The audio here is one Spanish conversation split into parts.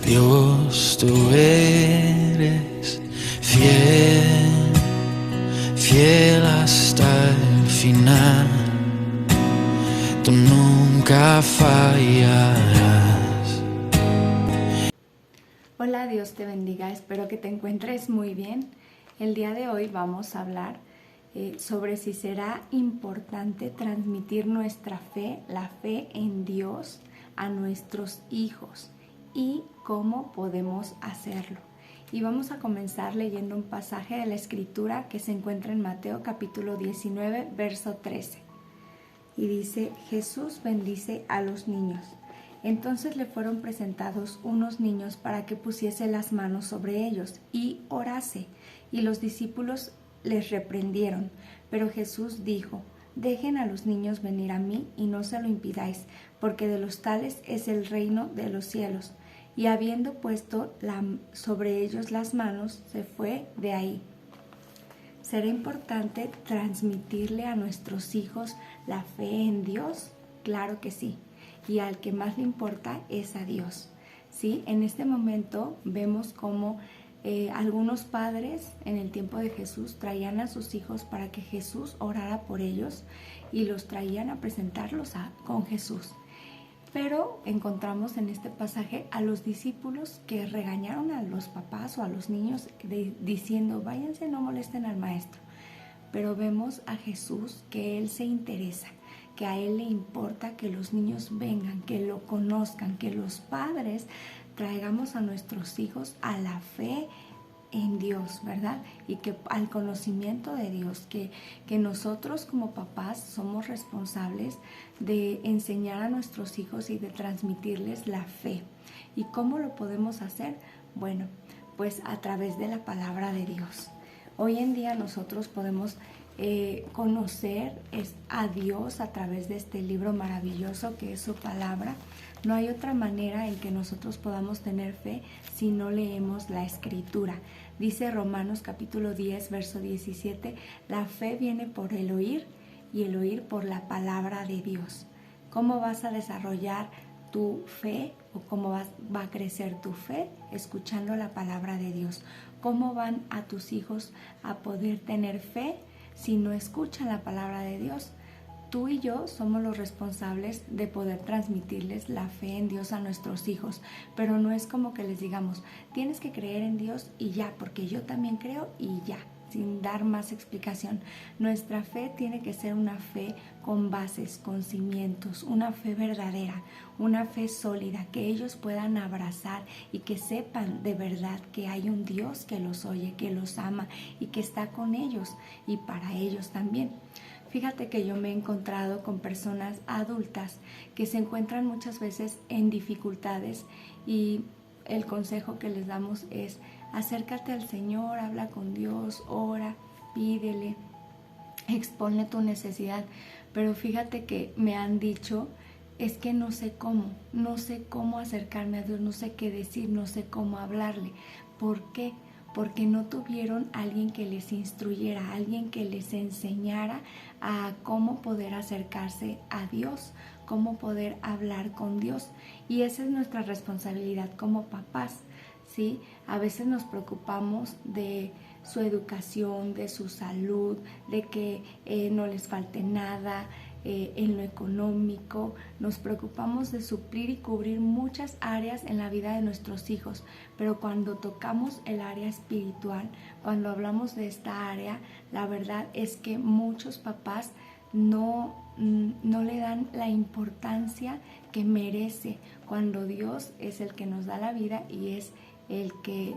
Dios, tú eres fiel, fiel hasta el final. Tú nunca fallarás. Hola, Dios te bendiga, espero que te encuentres muy bien. El día de hoy vamos a hablar sobre si será importante transmitir nuestra fe, la fe en Dios, a nuestros hijos y cómo podemos hacerlo. Y vamos a comenzar leyendo un pasaje de la Escritura que se encuentra en Mateo capítulo 19, verso 13. Y dice: Jesús bendice a los niños. Entonces le fueron presentados unos niños para que pusiese las manos sobre ellos y orase. Y los discípulos les reprendieron. Pero Jesús dijo: Dejen a los niños venir a mí y no se lo impidáis, porque de los tales es el reino de los cielos. Y habiendo puesto sobre ellos las manos, se fue de ahí. ¿Será importante transmitirle a nuestros hijos la fe en Dios? Claro que sí. Y al que más le importa es a Dios. ¿Sí? En este momento vemos cómo algunos padres en el tiempo de Jesús traían a sus hijos para que Jesús orara por ellos y los traían a presentarlos con Jesús. Pero encontramos en este pasaje a los discípulos que regañaron a los papás o a los niños diciendo: váyanse, no molesten al maestro. Pero vemos a Jesús que Él se interesa, que a Él le importa que los niños vengan, que lo conozcan, que los padres traigamos a nuestros hijos a la fe en Dios, ¿verdad? Y que al conocimiento de Dios, que nosotros como papás somos responsables de enseñar a nuestros hijos y de transmitirles la fe. ¿Y cómo lo podemos hacer? Bueno, pues a través de la palabra de Dios. Hoy en día nosotros podemos conocer a Dios a través de este libro maravilloso que es su palabra. No hay otra manera en que nosotros podamos tener fe si no leemos la Escritura. Dice Romanos capítulo 10, verso 17, la fe viene por el oír y el oír por la palabra de Dios. ¿Cómo vas a desarrollar tu fe o cómo va a crecer tu fe? Escuchando la palabra de Dios. ¿Cómo van a tus hijos a poder tener fe si no escuchan la palabra de Dios? Tú y yo somos los responsables de poder transmitirles la fe en Dios a nuestros hijos, pero no es como que les digamos: tienes que creer en Dios y ya, porque yo también creo y ya, sin dar más explicación. Nuestra fe tiene que ser una fe con bases, con cimientos, una fe verdadera, una fe sólida, que ellos puedan abrazar y que sepan de verdad que hay un Dios que los oye, que los ama y que está con ellos y para ellos también. Fíjate que yo me he encontrado con personas adultas que se encuentran muchas veces en dificultades y el consejo que les damos es: acércate al Señor, habla con Dios, ora, pídele, exponle tu necesidad. Pero fíjate que me han dicho: es que no sé cómo acercarme a Dios, no sé qué decir, no sé cómo hablarle. ¿Por qué? Porque no tuvieron alguien que les instruyera, alguien que les enseñara a cómo poder acercarse a Dios, cómo poder hablar con Dios. Y esa es nuestra responsabilidad como papás, ¿sí? A veces nos preocupamos de su educación, de su salud, de que no les falte nada, en lo económico. Nos preocupamos de suplir y cubrir muchas áreas en la vida de nuestros hijos, pero cuando tocamos el área espiritual, cuando hablamos de esta área, la verdad es que muchos papás no le dan la importancia que merece, cuando Dios es el que nos da la vida y es el que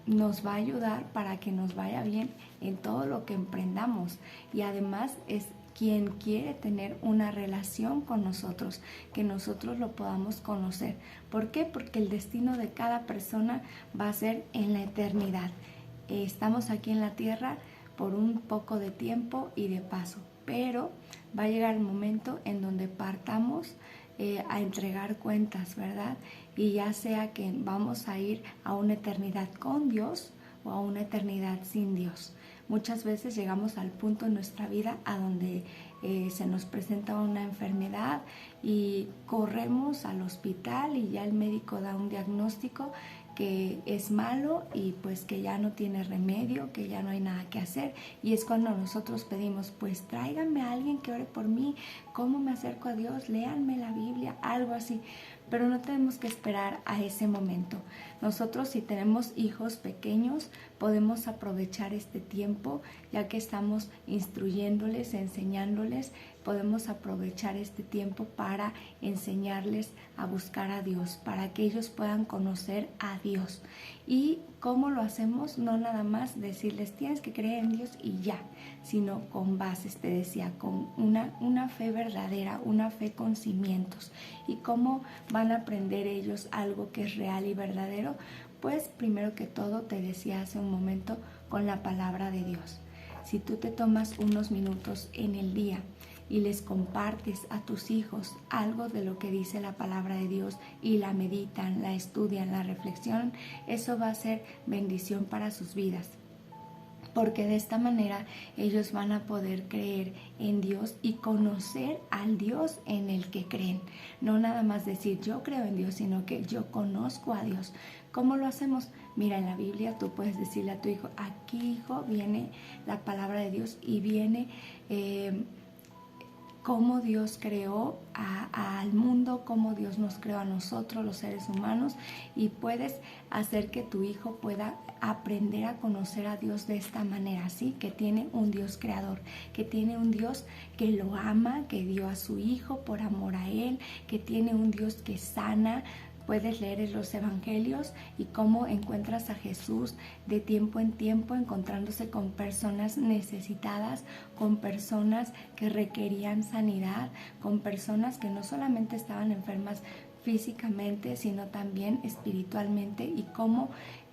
nos va a ayudar para que nos vaya bien en todo lo que emprendamos, y además es quien quiere tener una relación con nosotros, que nosotros lo podamos conocer. ¿Por qué? Porque el destino de cada persona va a ser en la eternidad. Estamos aquí en la tierra por un poco de tiempo y de paso, pero va a llegar el momento en donde partamos a entregar cuentas, ¿verdad? Y ya sea que vamos a ir a una eternidad con Dios o a una eternidad sin Dios. Muchas veces llegamos al punto en nuestra vida a donde se nos presenta una enfermedad y corremos al hospital y ya el médico da un diagnóstico que es malo y pues que ya no tiene remedio, que ya no hay nada que hacer, y es cuando nosotros pedimos, pues tráiganme a alguien que ore por mí. ¿Cómo me acerco a Dios? Léanme la Biblia, algo así. Pero no tenemos que esperar a ese momento. Nosotros, si tenemos hijos pequeños, podemos aprovechar este tiempo, ya que estamos instruyéndoles, enseñándoles. Podemos aprovechar este tiempo para enseñarles a buscar a Dios, para que ellos puedan conocer a Dios. ¿Y cómo lo hacemos? No nada más decirles tienes que creer en Dios y ya, sino con bases, te decía, con una fe verdadera, una fe con cimientos. ¿Y cómo van a aprender ellos algo que es real y verdadero? Pues primero que todo, te decía hace un momento, con la palabra de Dios. Si tú te tomas unos minutos en el día y les compartes a tus hijos algo de lo que dice la palabra de Dios y la meditan, la estudian, la reflexionan, eso va a ser bendición para sus vidas. Porque de esta manera ellos van a poder creer en Dios y conocer al Dios en el que creen. No nada más decir yo creo en Dios, sino que yo conozco a Dios. ¿Cómo lo hacemos? Mira, en la Biblia tú puedes decirle a tu hijo, aquí hijo viene la palabra de Dios y viene cómo Dios creó al mundo, cómo Dios nos creó a nosotros, los seres humanos, y puedes hacer que tu hijo pueda aprender a conocer a Dios de esta manera, ¿sí? Que tiene un Dios creador, que tiene un Dios que lo ama, que dio a su hijo por amor a él, que tiene un Dios que sana. Puedes leer en los evangelios y cómo encuentras a Jesús de tiempo en tiempo encontrándose con personas necesitadas, con personas que requerían sanidad, con personas que no solamente estaban enfermas físicamente, sino también espiritualmente, y cómo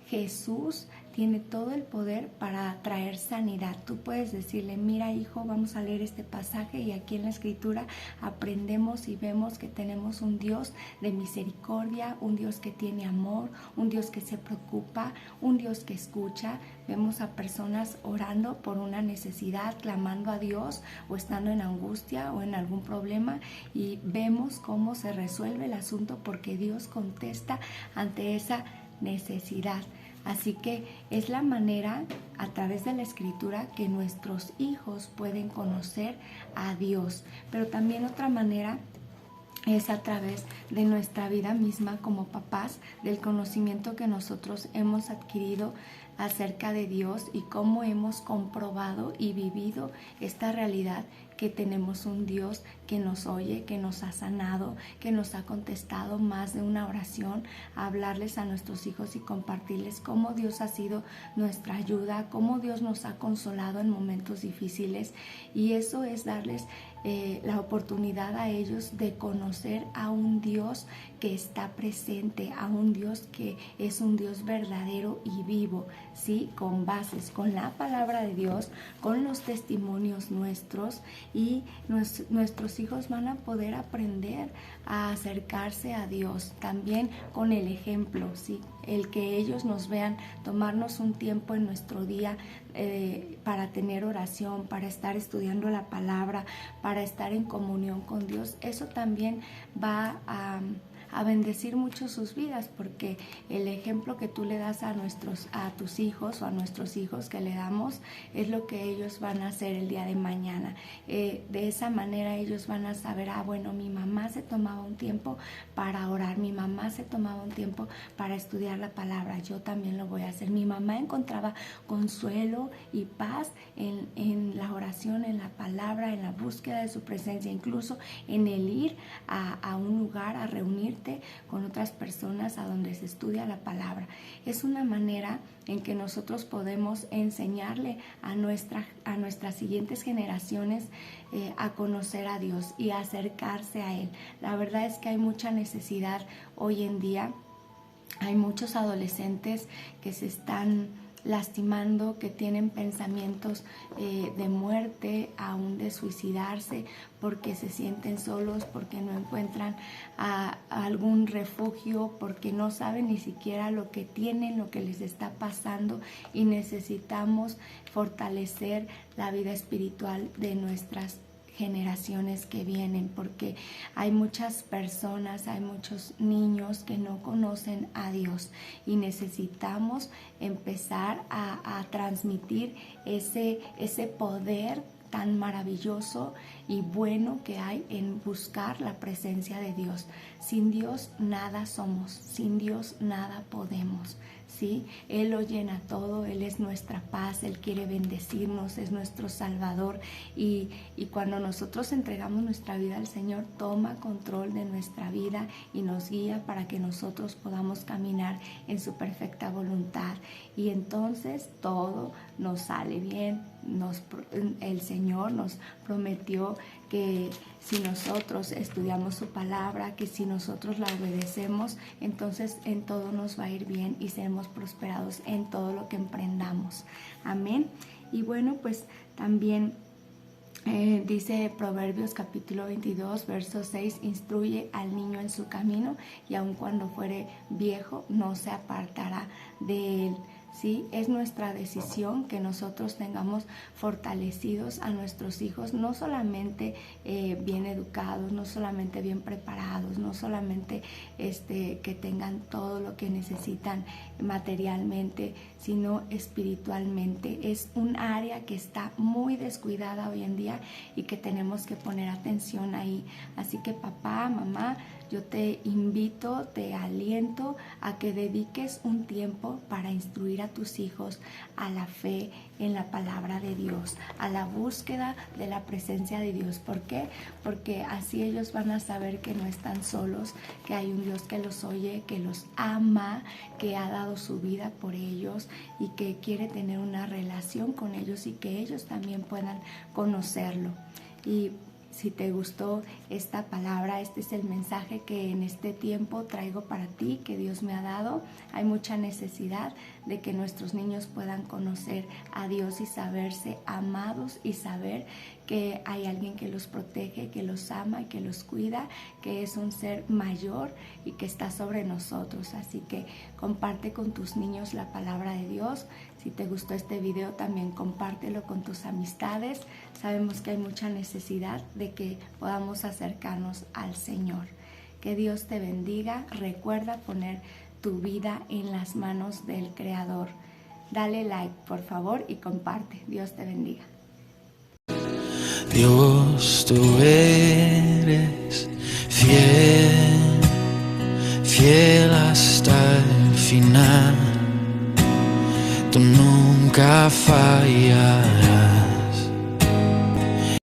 Jesús tiene todo el poder para traer sanidad. Tú puedes decirle, mira hijo, vamos a leer este pasaje y aquí en la escritura aprendemos y vemos que tenemos un Dios de misericordia, un Dios que tiene amor, un Dios que se preocupa, un Dios que escucha. Vemos a personas orando por una necesidad, clamando a Dios o estando en angustia o en algún problema, y vemos cómo se resuelve el asunto porque Dios contesta ante esa necesidad. Así que es la manera, a través de la escritura, que nuestros hijos pueden conocer a Dios. Pero también otra manera es a través de nuestra vida misma como papás, del conocimiento que nosotros hemos adquirido acerca de Dios y cómo hemos comprobado y vivido esta realidad, que tenemos un Dios que nos oye, que nos ha sanado, que nos ha contestado más de una oración, a hablarles a nuestros hijos y compartirles cómo Dios ha sido nuestra ayuda, cómo Dios nos ha consolado en momentos difíciles, y eso es darles la oportunidad a ellos de conocer a un Dios que está presente, a un Dios que es un Dios verdadero y vivo, ¿sí? Con bases, con la palabra de Dios, con los testimonios nuestros, y nuestros hijos van a poder aprender a acercarse a Dios también con el ejemplo, ¿sí? El que ellos nos vean, tomarnos un tiempo en nuestro día para tener oración, para estar estudiando la palabra, para estar en comunión con Dios. Eso también va a bendecir mucho sus vidas, porque el ejemplo que tú le das a tus hijos o a nuestros hijos que le damos es lo que ellos van a hacer el día de mañana. De esa manera ellos van a saber, bueno, mi mamá se tomaba un tiempo para orar, mi mamá se tomaba un tiempo para estudiar la palabra, yo también lo voy a hacer. Mi mamá encontraba consuelo y paz en la oración, en la palabra, en la búsqueda de su presencia, incluso en el ir a un lugar a reunirte con otras personas a donde se estudia la palabra. Es una manera en que nosotros podemos enseñarle a nuestras siguientes generaciones a conocer a Dios y a acercarse a Él. La verdad es que hay mucha necesidad hoy en día. Hay muchos adolescentes que se están lastimando, que tienen pensamientos de muerte, aún de suicidarse, porque se sienten solos, porque no encuentran algún refugio, porque no saben ni siquiera lo que tienen, lo que les está pasando, y necesitamos fortalecer la vida espiritual de nuestras generaciones que vienen, porque hay muchas personas, hay muchos niños que no conocen a Dios y necesitamos empezar a transmitir ese poder tan maravilloso y bueno que hay en buscar la presencia de Dios. Sin Dios nada somos, sin Dios nada podemos, ¿sí? Él lo llena todo, Él es nuestra paz, Él quiere bendecirnos, es nuestro Salvador y cuando nosotros entregamos nuestra vida al Señor, toma control de nuestra vida y nos guía para que nosotros podamos caminar en su perfecta voluntad y entonces todo nos sale bien. El Señor nos prometió que si nosotros estudiamos su palabra, que si nosotros la obedecemos, entonces en todo nos va a ir bien y seremos prosperados en todo lo que emprendamos. Amén. Y bueno, pues también dice Proverbios capítulo 22, verso 6, instruye al niño en su camino y aun cuando fuere viejo no se apartará de él. ¿Sí? Es nuestra decisión que nosotros tengamos fortalecidos a nuestros hijos, no solamente bien educados, no solamente bien preparados, no solamente que tengan todo lo que necesitan materialmente, sino espiritualmente. Es un área que está muy descuidada hoy en día y que tenemos que poner atención ahí. Así que papá, mamá, yo te invito, te aliento a que dediques un tiempo para instruir a tus hijos a la fe en la palabra de Dios, a la búsqueda de la presencia de Dios. ¿Por qué? Porque así ellos van a saber que no están solos, que hay un Dios que los oye, que los ama, que ha dado su vida por ellos y que quiere tener una relación con ellos y que ellos también puedan conocerlo. Y si te gustó esta palabra, este es el mensaje que en este tiempo traigo para ti, que Dios me ha dado. Hay mucha necesidad de que nuestros niños puedan conocer a Dios y saberse amados y saber que hay alguien que los protege, que los ama y que los cuida, que es un ser mayor y que está sobre nosotros. Así que comparte con tus niños la palabra de Dios. Si te gustó este video, también compártelo con tus amistades. Sabemos que hay mucha necesidad de que podamos acercarnos al Señor. Que Dios te bendiga. Recuerda poner tu vida en las manos del Creador. Dale like, por favor, y comparte. Dios te bendiga. Dios, tú eres fiel, fiel hasta el final. Tú nunca fallarás.